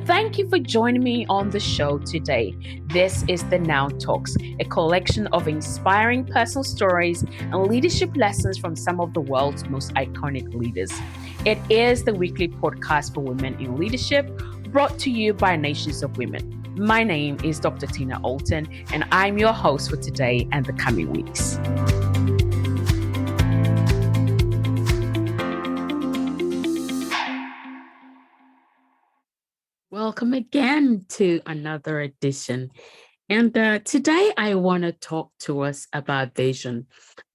Thank you for joining me on the show today. This is the Now Talks, a collection of inspiring personal stories and leadership lessons from some of the world's most iconic leaders. It is the weekly podcast for women in leadership, brought to you by Nations of Women. My name is Dr. Tina Allton, and I'm your host for today and the coming weeks. Welcome again to another edition. And today I want to talk to us about vision.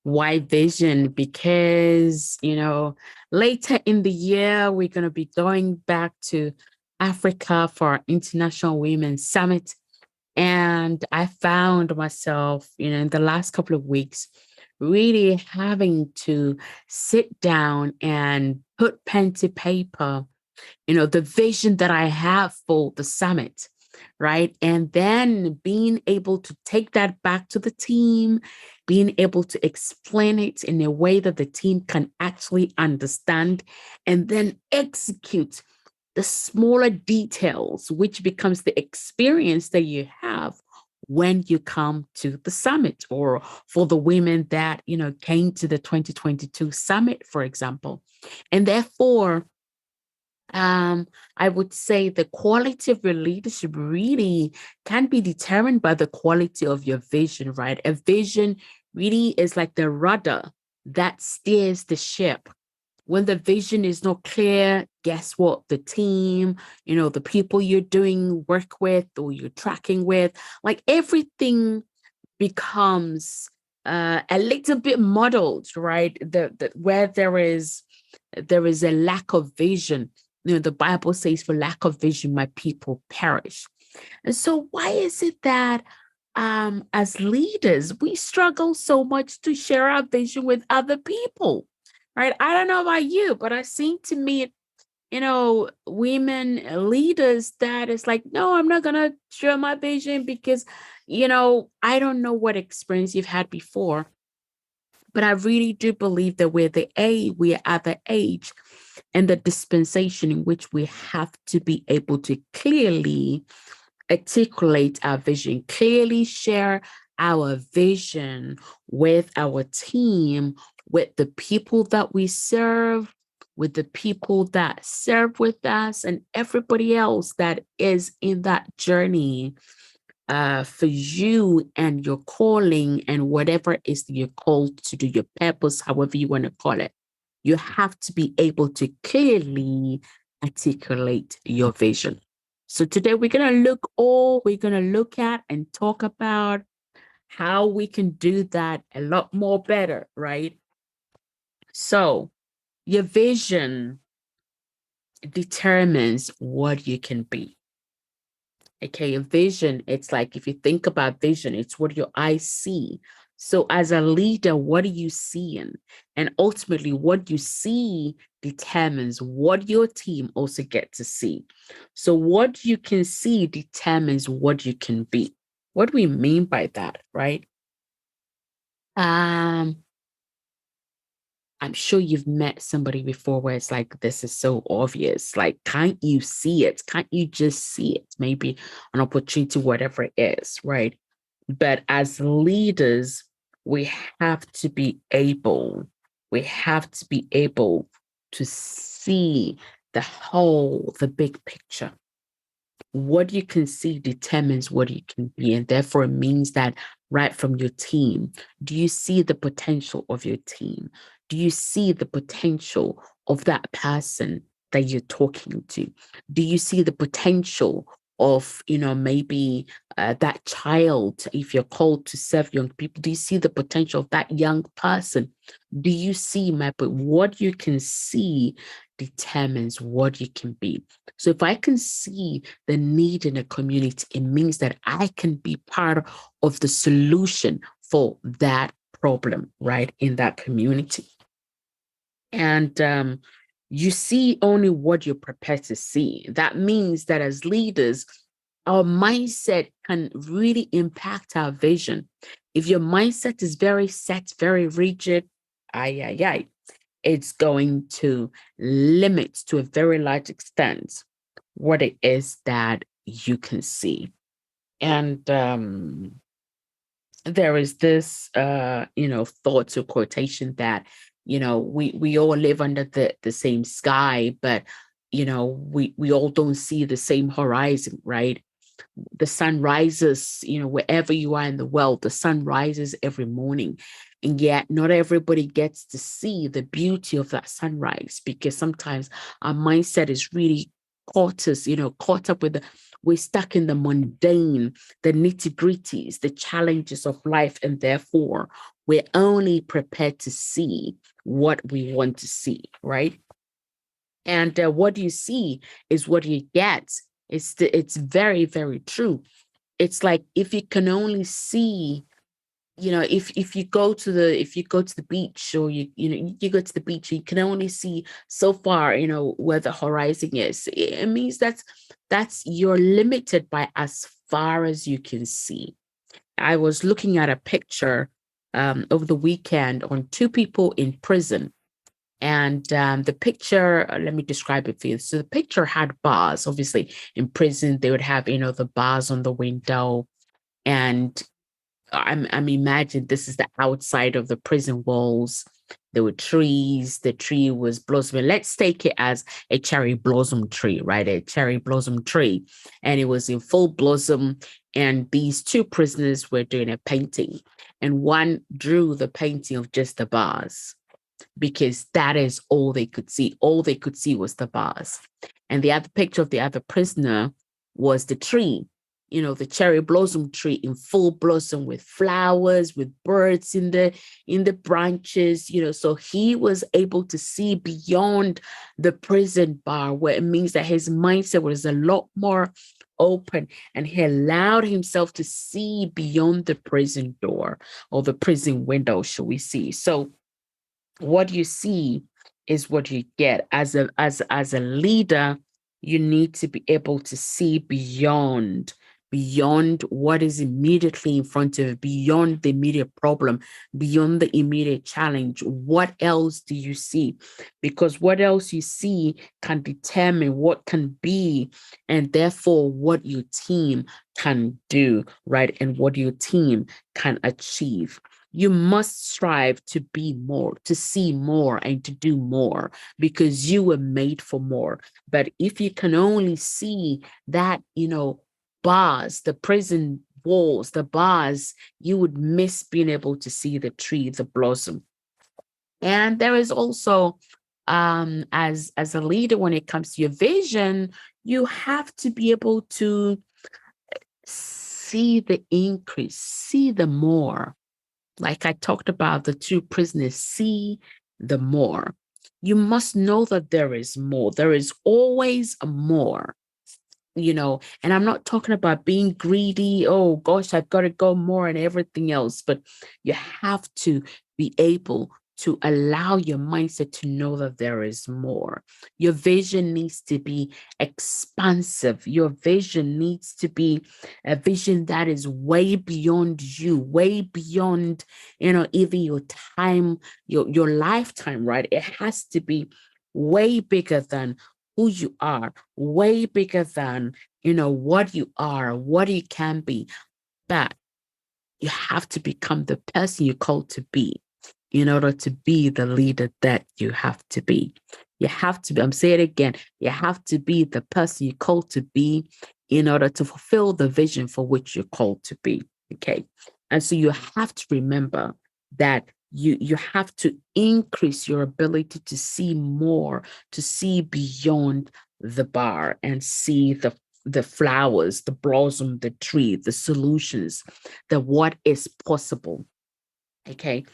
Why vision? Because, later in the year, we're going to be going back to Africa for our International Women's Summit. And I found myself, in the last couple of weeks, really having to sit down and put pen to paper, the vision that I have for the summit, right? And then being able to take that back to the team, being able to explain it in a way that the team can actually understand and then execute the smaller details, which becomes the experience that you have when you come to the summit, or for the women that, came to the 2022 summit, for example. And therefore, I would say the quality of your leadership really can be determined by the quality of your vision, right? A vision really is like the rudder that steers the ship. When the vision is not clear, guess what? The team, the people you're doing work with or you're tracking with, like everything becomes a little bit muddled, right? Where there is a lack of vision. The Bible says, for lack of vision, my people perish. And so why is it that as leaders, we struggle so much to share our vision with other people, right? I don't know about you, but I seem to meet, women leaders that is like, no, I'm not going to share my vision because, I don't know what experience you've had before. But I really do believe that we're at the age and the dispensation in which we have to be able to clearly articulate our vision, clearly share our vision with our team, with the people that we serve, with the people that serve with us, and everybody else that is in that journey. For you and your calling and whatever is you're called to do, your purpose, however you want to call it, you have to be able to clearly articulate your vision. So today we're going to look at and talk about how we can do that a lot more better, right? So your vision determines what you can be. Okay, a vision, it's like if you think about vision, it's what your eyes see. So as a leader, what are you seeing? And ultimately, what you see determines what your team also get to see. So what you can see determines what you can be. What do we mean by that, right? I'm sure you've met somebody before where it's like, this is so obvious. Like, can't you see it? Can't you just see it? Maybe an opportunity, whatever it is, right? But as leaders, we have to be able, we have to be able to see the big picture. What you can see determines what you can be. And therefore, it means that right from your team, do you see the potential of your team? Do you see the potential of that person that you're talking to? Do you see the potential of, maybe that child, if you're called to serve young people? Do you see the potential of that young person? Do you see, but what you can see determines what you can be. So if I can see the need in a community, it means that I can be part of the solution for that problem, right, in that community. And you see only what you're prepared to see. That means that as leaders, our mindset can really impact our vision. If your mindset is very set, very rigid, it's going to limit to a very large extent what it is that you can see. And there is this thought or quotation that, we all live under the same sky, but we all don't see the same horizon, right? The sun rises, wherever you are in the world, the sun rises every morning. And yet, not everybody gets to see the beauty of that sunrise, because sometimes our mindset is really caught up with we're stuck in the mundane, the nitty gritties, the challenges of life. And therefore, we're only prepared to see what we want to see, right? And what you see is what you get. It's very, very true. It's like, if you can only see, if you go to the beach, or you go to the beach, you can only see so far, where the horizon is. It means that's you're limited by as far as you can see. I was looking at a picture over the weekend on two people in prison. And the picture, let me describe it for you. So the picture had bars. Obviously, in prison, they would have, the bars on the window. And I'm imagine this is the outside of the prison walls. There were trees. The tree was blossoming. Let's take it as a cherry blossom tree, right? A cherry blossom tree. And it was in full blossom. And these two prisoners were doing a painting. And one drew the painting of just the bars, because that is all they could see. All they could see was the bars. And the other picture of the other prisoner was the tree, the cherry blossom tree in full blossom, with flowers, with birds in the branches, so he was able to see beyond the prison bar, where it means that his mindset was a lot more open, and he allowed himself to see beyond the prison door, or the prison window, shall we see. So what you see is what you get. As a leader, you need to be able to see beyond what is immediately in front of you, beyond the immediate problem, beyond the immediate challenge. What else do you see? Because what else you see can determine what can be, and therefore what your team can do, right? And what your team can achieve. You must strive to be more, to see more, and to do more, because you were made for more. But if you can only see that, bars, the prison walls, the bars, you would miss being able to see the tree, the blossom. And there is also, as a leader, when it comes to your vision, you have to be able to see the increase, see the more. Like I talked about, the two prisoners, see the more. You must know that there is more. There is always a more, and I'm not talking about being greedy. Oh gosh, I've got to go more and everything else. But you have to be able to allow your mindset to know that there is more. Your vision needs to be expansive. Your vision needs to be a vision that is way beyond you, way beyond, even your time, your lifetime, right? It has to be way bigger than who you are, way bigger than, what you are, what you can be. But you have to become the person you're called to be in order to be the leader that you have to be. You have to be, I'm saying it again, you have to be the person you're called to be in order to fulfill the vision for which you're called to be. Okay. And so you have to remember that you have to increase your ability to see more, to see beyond the bar, and see the flowers, the blossom, the tree, the solutions, the what is possible. Okay.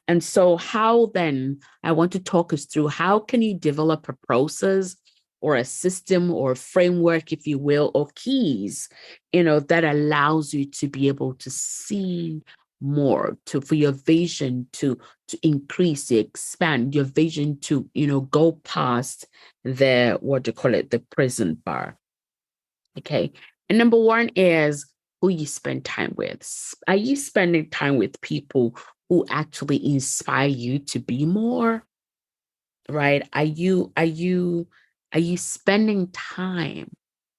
And so how then, I want to talk us through, how can you develop a process or a system or a framework, if you will, or keys, that allows you to be able to see more, for your vision to increase, to expand, your vision to, go past the, what do you call it, the prison bar. Okay. And number one is who you spend time with. Are you spending time with people who actually inspire you to be more? Right? Are you spending time?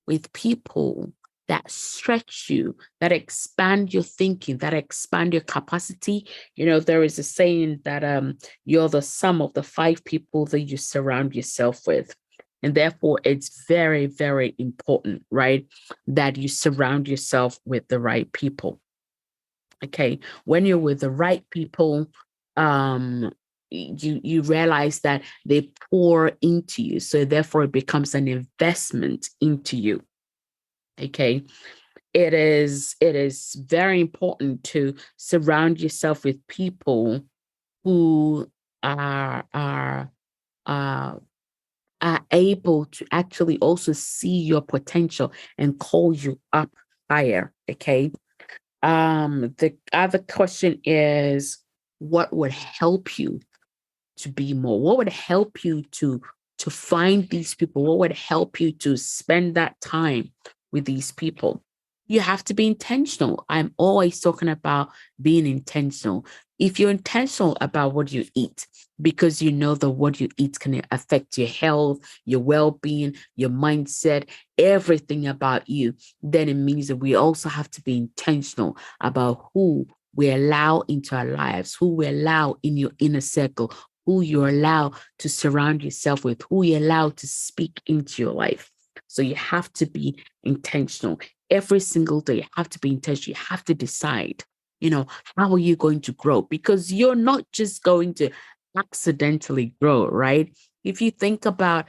with people that stretch you, that expand your thinking, that expand your capacity. There is a saying that you're the sum of the five people that you surround yourself with. And therefore, it's very, very important, right, that you surround yourself with the right people. Okay. When you're with the right people, um, you realize that they pour into you. So therefore, it becomes an investment into you. Okay. It is very important to surround yourself with people who are are uh, are able to actually also see your potential and call you up higher. Okay. The other question is, what would help you to be more? What would help you to find these people? What would help you to spend that time with these people? You have to be intentional. I'm always talking about being intentional. If you're intentional about what you eat, because you know that what you eat can affect your health, your well-being, your mindset, everything about you, then it means that we also have to be intentional about who we allow into our lives, who we allow in your inner circle, who you allow to surround yourself with, who you allow to speak into your life. So you have to be intentional. Every single day, you have to be intentional. You have to decide, how are you going to grow? Because you're not just going to accidentally grow, right? If you think about,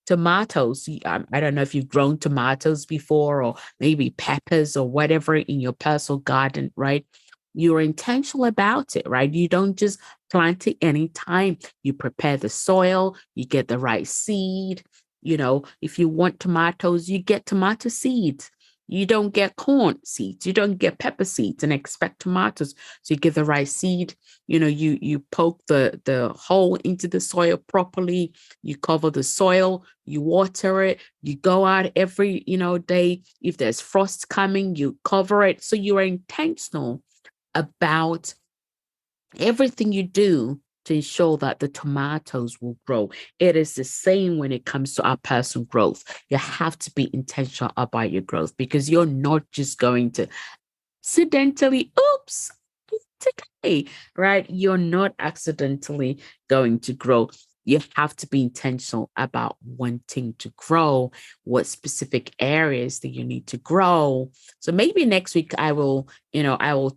tomatoes, I don't know if you've grown tomatoes before, or maybe peppers or whatever in your personal garden, right? You're intentional about it, right? You don't just plant it anytime. You prepare the soil, you get the right seed. If you want tomatoes, you get tomato seeds. You don't get corn seeds. You don't get pepper seeds and expect tomatoes. So you get the right seed. You poke the hole into the soil properly. You cover the soil. You water it. You go out every day. If there's frost coming, you cover it. So you are intentional about everything you do to ensure that the tomatoes will grow. It is the same when it comes to our personal growth. You have to be intentional about your growth, because you're not just going to accidentally, oops, today, right? You're not accidentally going to grow. You have to be intentional about wanting to grow, what specific areas that you need to grow. So maybe next week I will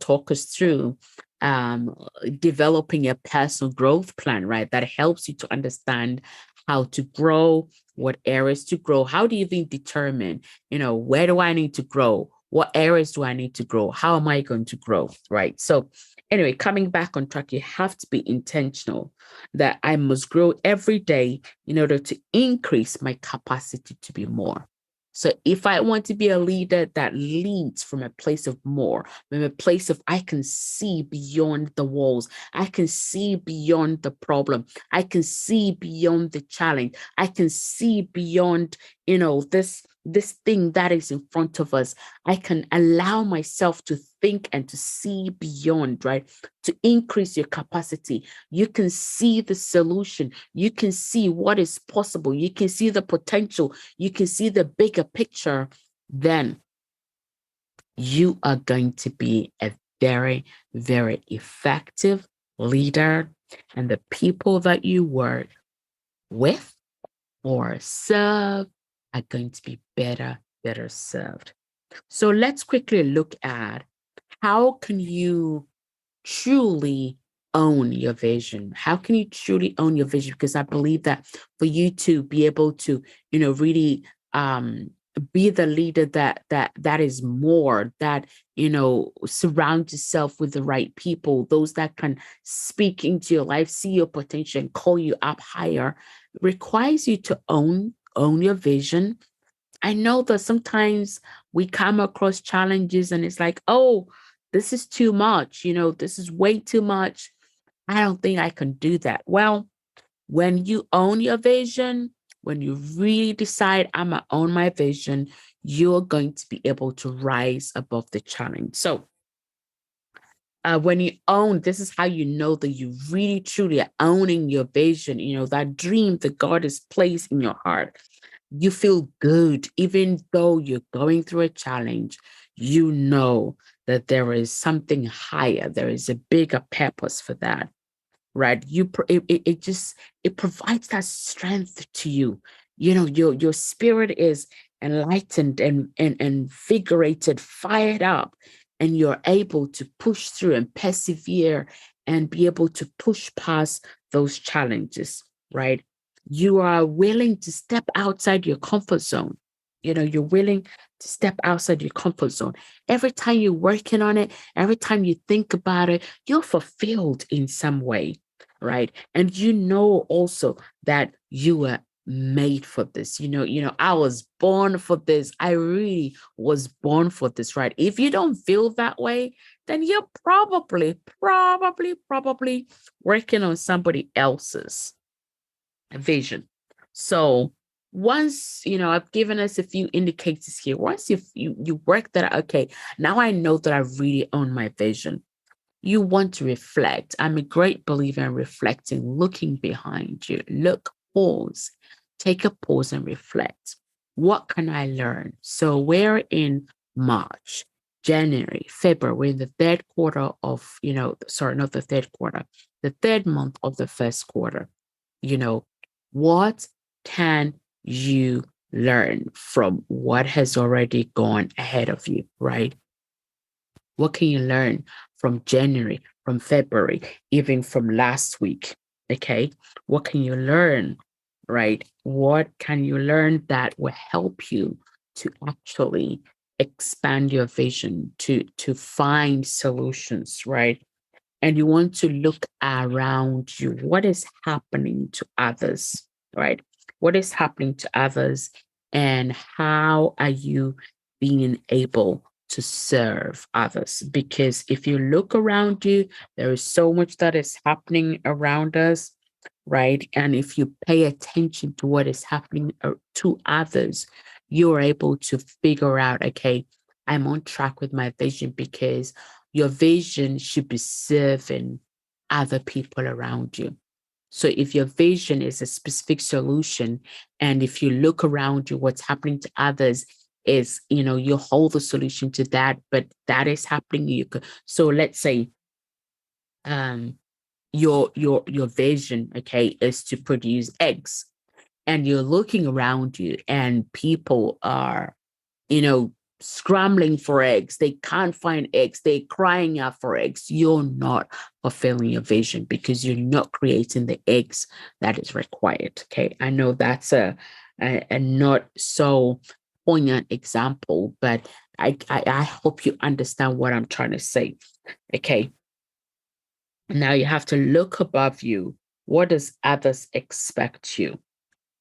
talk us through um, developing a personal growth plan, right? That helps you to understand how to grow, what areas to grow. How do you even determine, where do I need to grow? What areas do I need to grow? How am I going to grow? Right. So, anyway, coming back on track, you have to be intentional that I must grow every day in order to increase my capacity to be more. So if I want to be a leader that leads from a place of more, from a place of I can see beyond the walls, I can see beyond the problem, I can see beyond the challenge, I can see beyond, this thing that is in front of us. I can allow myself to think and to see beyond, right? To increase your capacity. You can see the solution. You can see what is possible. You can see the potential. You can see the bigger picture. Then you are going to be a very, very effective leader. And the people that you work with or serve are going to be better served. So let's quickly look at, how can you truly own your vision? How can you truly own your vision? Because I believe that for you to be able to, really be the leader that is more, that surround yourself with the right people, those that can speak into your life, see your potential, and call you up higher, requires you to own your vision. I know that sometimes we come across challenges and it's like, oh, this is too much, this is way too much. I don't think I can do that. Well, when you own your vision, when you really decide, I'm going to own my vision, you're going to be able to rise above the challenge. So, when you own, this is how you know that you really truly are owning your vision, that dream that God has placed in your heart. You feel good, even though you're going through a challenge, you know that there is something higher, there is a bigger purpose for that, right? It just, it provides that strength to you. Your spirit is enlightened and invigorated, fired up, and you're able to push through and persevere and be able to push past those challenges, right? You are willing to step outside your comfort zone. You're willing to step outside your comfort zone. Every time you're working on it, every time you think about it, you're fulfilled in some way, right? And you know also that you were made for this. I was born for this. I really was born for this, right? If you don't feel that way, then you're probably working on somebody else's vision. So once, I've given us a few indicators here. Once you work that out, okay, now I know that I really own my vision. You want to reflect. I'm a great believer in reflecting, looking behind you. Look, pause, take a pause and reflect. What can I learn? So we're in March, January, February. We're in the third quarter of, sorry, not the third quarter, the third month of the first quarter. You know, what can you learn from what has already gone ahead of you, right? What can you learn from January, from February, even from last week? Okay. What can you learn, right? What can you learn that will help you to actually expand your vision, to find solutions, right? And you want to look around you. What is happening to others, right? What is happening to others, and how are you being able to serve others? Because if you look around you, there is so much that is happening around us, right? And if you pay attention to what is happening to others, you're able to figure out, okay, I'm on track with my vision, because your vision should be serving other people around you. So if your vision is a specific solution, and if you look around you, what's happening to others is, you hold the solution to that, but that is happening. So let's say um your vision, okay, is to produce eggs, and you're looking around you and people are, you know, scrambling for eggs. They can't find eggs. They're crying out for eggs. You're not fulfilling your vision, because you're not creating the eggs that is required. Okay. I know that's a not so poignant example, but I hope you understand what I'm trying to say. Okay. Now you have to look above you. What does others expect you?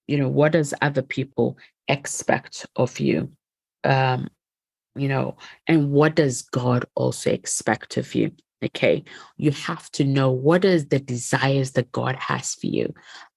What does other people expect of you? Um, you know, and what does God also expect of you? Okay, you have to know what is the desires that God has for you.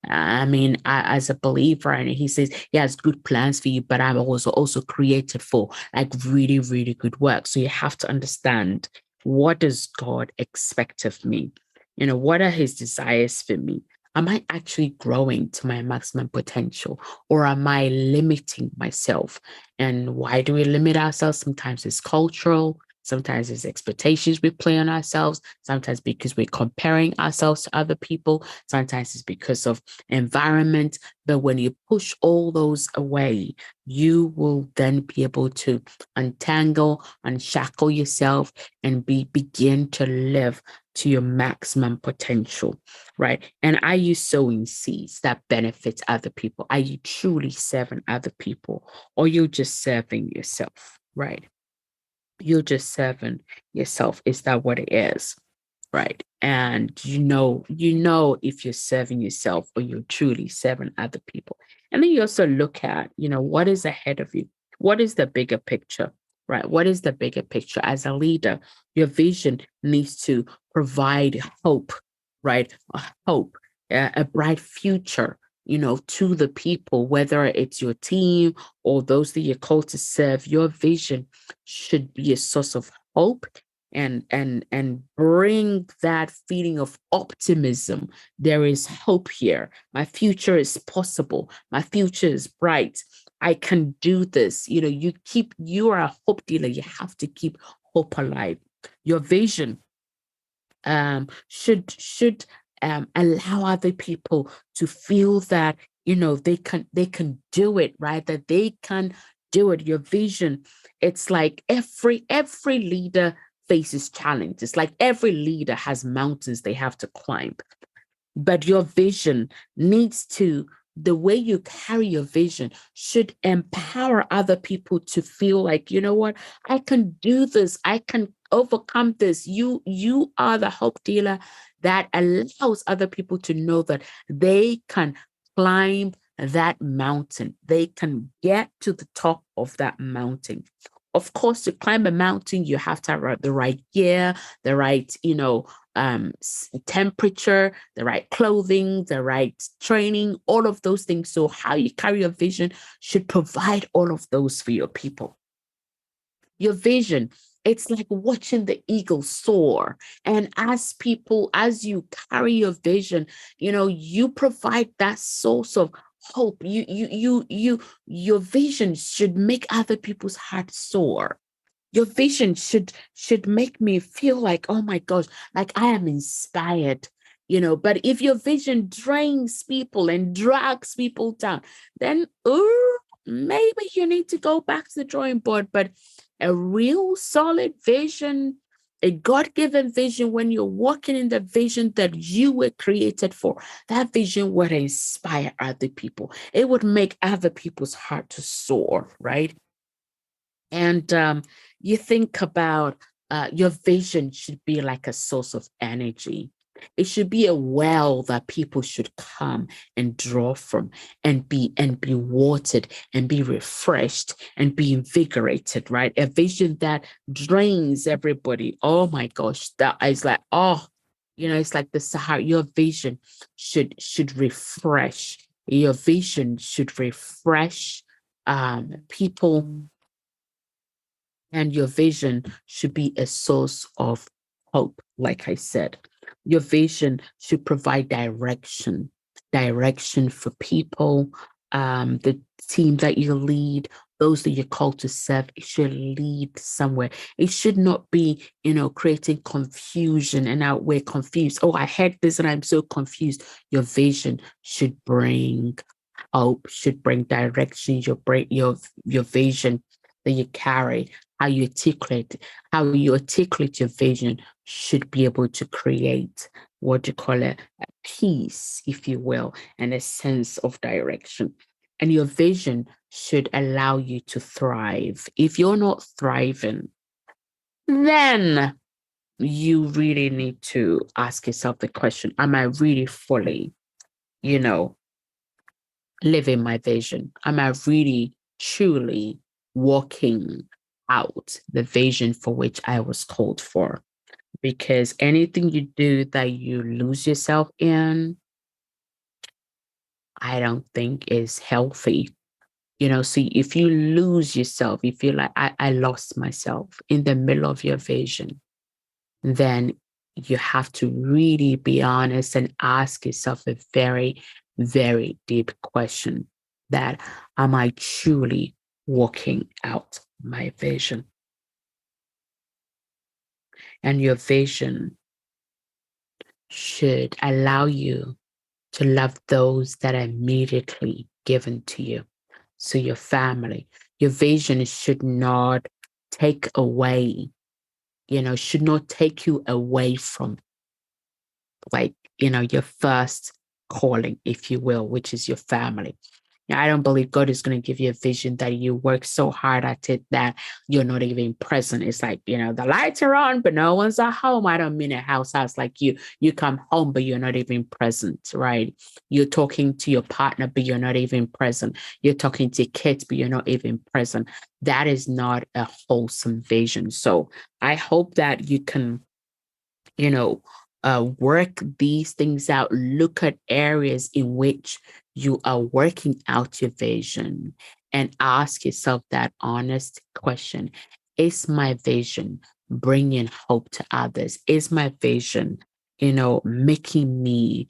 I mean, as a believer, and He says He has good plans for you, but I'm also created for like really, really good work. So you have to understand, what does God expect of me? What are His desires for me? Am I actually growing to my maximum potential, or am I limiting myself? And why do we limit ourselves? Sometimes it's cultural, sometimes it's expectations we play on ourselves, sometimes because we're comparing ourselves to other people, sometimes it's because of environment. But when you push all those away, you will then be able to untangle, unshackle yourself, and begin to live to your maximum potential, right? And are you sowing seeds that benefit other people? Are you truly serving other people, or you're just serving yourself, right? You're just serving yourself. Is that what it is? Right. And if you're serving yourself or you're truly serving other people. And then you also look at, what is ahead of you? What is the bigger picture? Right. What is the bigger picture? As a leader, your vision needs to provide hope, right? Hope, a bright future, to the people, whether it's your team or those that you're called to serve. Your vision should be a source of hope, and bring that feeling of optimism. There is hope here. My future is possible. My future is bright. I can do this. You are a hope dealer. You have to keep hope alive. Your vision should allow other people to feel that they can do it, right? That they can do it. Your vision, it's like every leader faces challenges. Like every leader has mountains they have to climb, but your vision needs to, the way you carry your vision should empower other people to feel like, you know what, I can do this, I can overcome this. You are the hope dealer that allows other people to know that they can climb that mountain, they can get to the top of that mountain. Of course, to climb a mountain you have to have the right gear, the right temperature, the right clothing, the right training, all of those things. So how you carry your vision should provide all of those for your people. Your vision, it's like watching the eagle soar. And as you carry your vision, you provide that source of hope. Your vision should make other people's hearts soar. Your vision should make me feel like, oh my gosh, like I am inspired. But if your vision drains people and drags people down, then maybe you need to go back to the drawing board. But a real solid vision, a God-given vision, when you're walking in the vision that you were created for, that vision would inspire other people. It would make other people's heart to soar, right? And you think about your vision should be like a source of energy. It should be a well that people should come and draw from and be watered and be refreshed and be invigorated, right? A vision that drains everybody. Oh my gosh, that is like, it's like the Sahara. Your vision should refresh. Your vision should refresh people, and your vision should be a source of hope. Like I said, your vision should provide direction for people. The team that you lead, those that you're called to serve, it should lead somewhere. It should not be, creating confusion. And now we're confused. Oh, I heard this and I'm so confused. Your vision should bring hope, should bring direction. Your vision that you carry, how you articulate your vision should be able to create, what do you call it, a peace, if you will, and a sense of direction. And your vision should allow you to thrive. If you're not thriving, then you really need to ask yourself the question, am I really fully, you know, living my vision? Am I really, truly walking out the vision for which I was called for? Because anything you do that you lose yourself in, I don't think is healthy. See, if you lose yourself, you feel like I lost myself in the middle of your vision, then you have to really be honest and ask yourself a very, very deep question, that am I truly walking out my vision? And your vision should allow you to love those that are immediately given to you. So your family, your vision should not take away, should not take you away from, like, your first calling, if you will, which is your family. Now, I don't believe God is going to give you a vision that you work so hard at it that you're not even present. It's like, the lights are on, but no one's at home. I don't mean a house like you come home, but you're not even present, right? You're talking to your partner, but you're not even present. You're talking to your kids, but you're not even present. That is not a wholesome vision. So I hope that you can, you know, work these things out, look at areas in which you are working out your vision, and ask yourself that honest question. Is my vision bringing hope to others? Is my vision, making me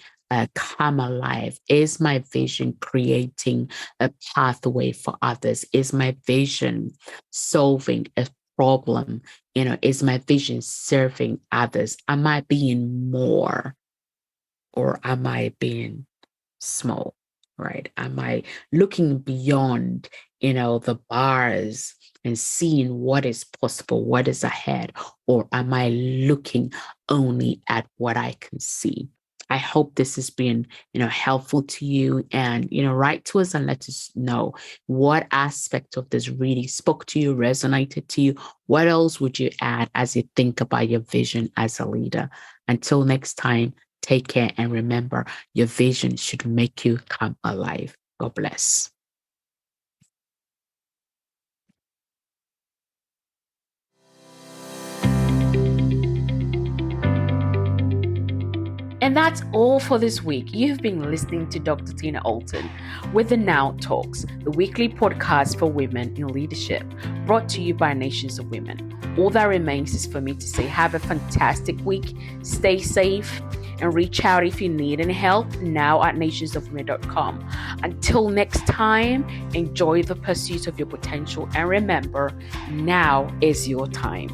come alive? Is my vision creating a pathway for others? Is my vision solving a problem? Is my vision serving others? Am I being more or am I being small? Right? Am I looking beyond, the bars and seeing what is possible, what is ahead, or am I looking only at what I can see? I hope this has been, helpful to you, and, write to us and let us know what aspect of this really spoke to you, resonated to you. What else would you add as you think about your vision as a leader? Until next time, take care and remember, your vision should make you come alive. God bless. And that's all for this week. You've been listening to Dr. Tina Allton with the Now Talks, the weekly podcast for women in leadership, brought to you by Nations of Women. All that remains is for me to say have a fantastic week, stay safe, and reach out if you need any help now at nationsofwomen.com. Until next time, enjoy the pursuit of your potential, and remember, now is your time.